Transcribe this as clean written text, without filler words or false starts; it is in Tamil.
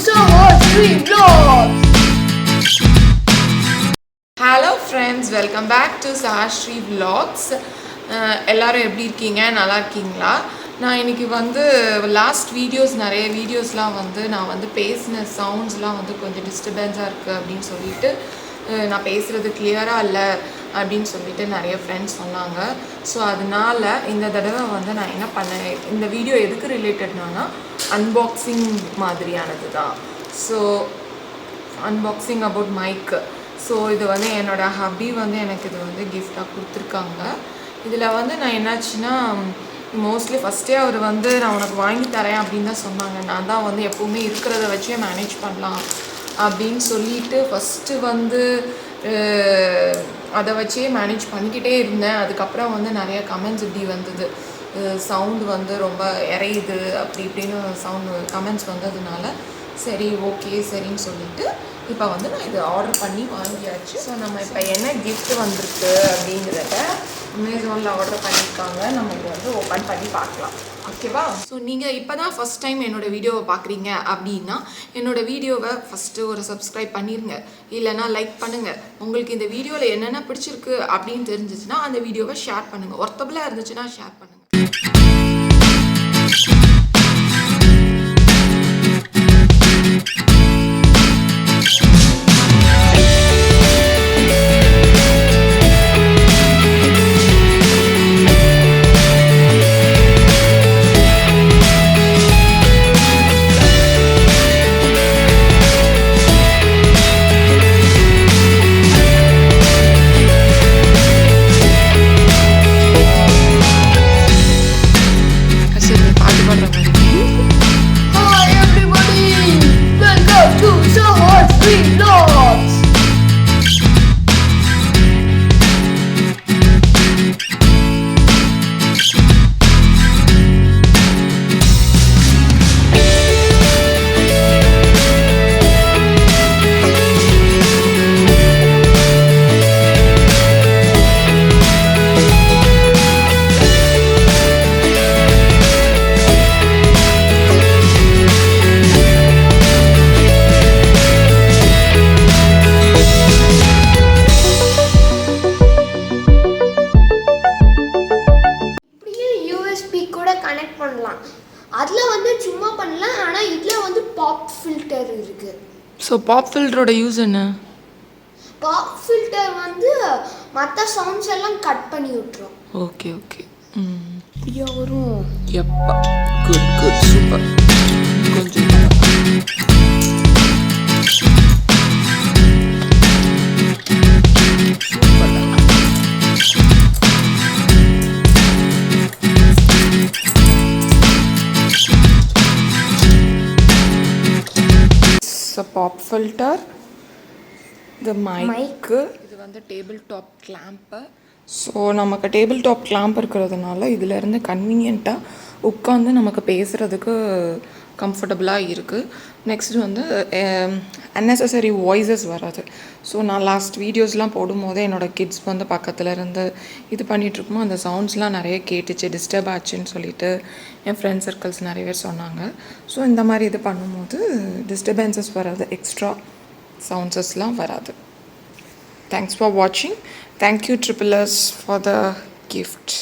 Sahasri Vlogs. Hello friends, welcome back to Sahasri Vlogs. எல்லாரும் எப்படி இருக்கீங்க? நல்லா இருக்கீங்களா? நான் இன்னைக்கு வந்து லாஸ்ட் நிறைய வீடியோஸ்லாம் வந்து நான் வந்து பேசின சவுண்ட்ஸ்லாம் வந்து கொஞ்சம் டிஸ்டர்பன்ஸாக இருக்குது அப்படின்னு சொல்லிட்டு நான் பேசுகிறது கிளியராக இல்லை அப்படின்னு சொல்லிட்டு நிறைய ஃப்ரெண்ட்ஸ் சொன்னாங்க. ஸோ அதனால் இந்த தடவை வந்து நான் என்ன பண்ணேன், இந்த வீடியோ எதுக்கு ரிலேட்டட்னா அன்பாக்சிங் மாதிரியானது தான். ஸோ அன்பாக்சிங் அபவுட் மைக்கு. ஸோ இது வந்து என்னோடய ஹப்பி வந்து எனக்கு இது வந்து கிஃப்டாக கொடுத்துருக்காங்க. இதில் வந்து நான் என்னாச்சுன்னா மோஸ்ட்லி ஃபஸ்ட்டே அவர் வந்து நான் உனக்கு வாங்கி தரேன் அப்படின்னு தான் சொன்னாங்க. நான் தான் வந்து எப்போவுமே இருக்கிறத வச்சே மேனேஜ் பண்ணலாம் அப்படின்னு சொல்லிட்டு ஃபஸ்ட்டு வந்து அதை வச்சே மேனேஜ் பண்ணிக்கிட்டே இருந்தேன். அதுக்கப்புறம் வந்து நிறைய கமெண்ட்ஸ் இப்படி வந்தது, சவுண்டு வந்து ரொம்ப இறையுது அப்படி இப்படின்னு கமெண்ட்ஸ் வந்ததுனால சரி ஓகே சரின்னு சொல்லிட்டு இப்போ வந்து நான் இது ஆர்டர் பண்ணி வாங்கியாச்சு. ஸோ நம்ம இப்போ என்ன கிஃப்ட் வந்திருக்கு அப்படிங்கிறத அமேசானில் ஆர்டர் பண்ணியிருக்காங்க. நம்ம இதை வந்து ஓப்பன் பண்ணி பார்க்கலாம், ஓகேவா? ஸோ நீங்கள் இப்போ தான் ஃபஸ்ட் டைம் என்னோடய வீடியோவை பார்க்குறீங்க அப்படின்னா என்னோடய வீடியோவை ஃபஸ்ட்டு ஒரு சப்ஸ்கிரைப் பண்ணிடுங்க, இல்லைனா லைக் பண்ணுங்கள். உங்களுக்கு இந்த வீடியோவில் என்னென்ன பிடிச்சிருக்கு அப்படின்னு தெரிஞ்சிச்சுன்னா அந்த வீடியோவை ஷேர் பண்ணுங்கள். ஒர்த்தபிளாக இருந்துச்சுன்னா ஷேர் பண்ணுங்கள். கனெக்ட் பண்ணலாம். அதில் வந்து சும்மா பண்ணலாம், ஆனால் இதில் வந்து பாப் ஃபில்டர் இருக்குது. ஸோ பாப் ஃபில்டரோட யூஸ் என்ன? பாப் ஃபில்டர் வந்து மற்ற சவுண்ட்ஸ் எல்லாம் கட் பண்ணி விட்டுரும். Okay okay. இப்படியா வரும்? எப்பா குட் குட் சூப்பர். கொஞ்சம் பாப் ஃபில்டர், இந்த மைக்கு, இது வந்து டேபிள் டாப் கிளாம்பு. ஸோ நமக்கு டேபிள் டாப் கிளாம்ப் இருக்கிறதுனால இதிலேருந்து கன்வீனியண்ட்டாக உட்காந்து நமக்கு பேசுகிறதுக்கு கம்ஃபர்டபுளாக இருக்குது. நெக்ஸ்ட் வந்து அன்னெசரி வாய்ஸஸ் வராது. ஸோ நான் லாஸ்ட் வீடியோஸ்லாம் போடும்போது என்னோடய கிட்ஸ் வந்து பக்கத்தில் இருந்து இது பண்ணிகிட்ருக்குமோ அந்த சவுண்ட்ஸ்லாம் நிறைய கேட்டுச்சு, டிஸ்டர்ப் ஆச்சுன்னு சொல்லிட்டு என் ஃப்ரெண்ட்ஸ் சர்க்கிள்ஸ் நிறைய பேர் சொன்னாங்க. ஸோ இந்த மாதிரி இது பண்ணும்போது டிஸ்டர்பன்சஸ் வராது, எக்ஸ்ட்ரா சவுண்ட்ஸஸ்லாம் வராது. தேங்க்ஸ் ஃபார் வாட்சிங். Thank you triple S for the gift.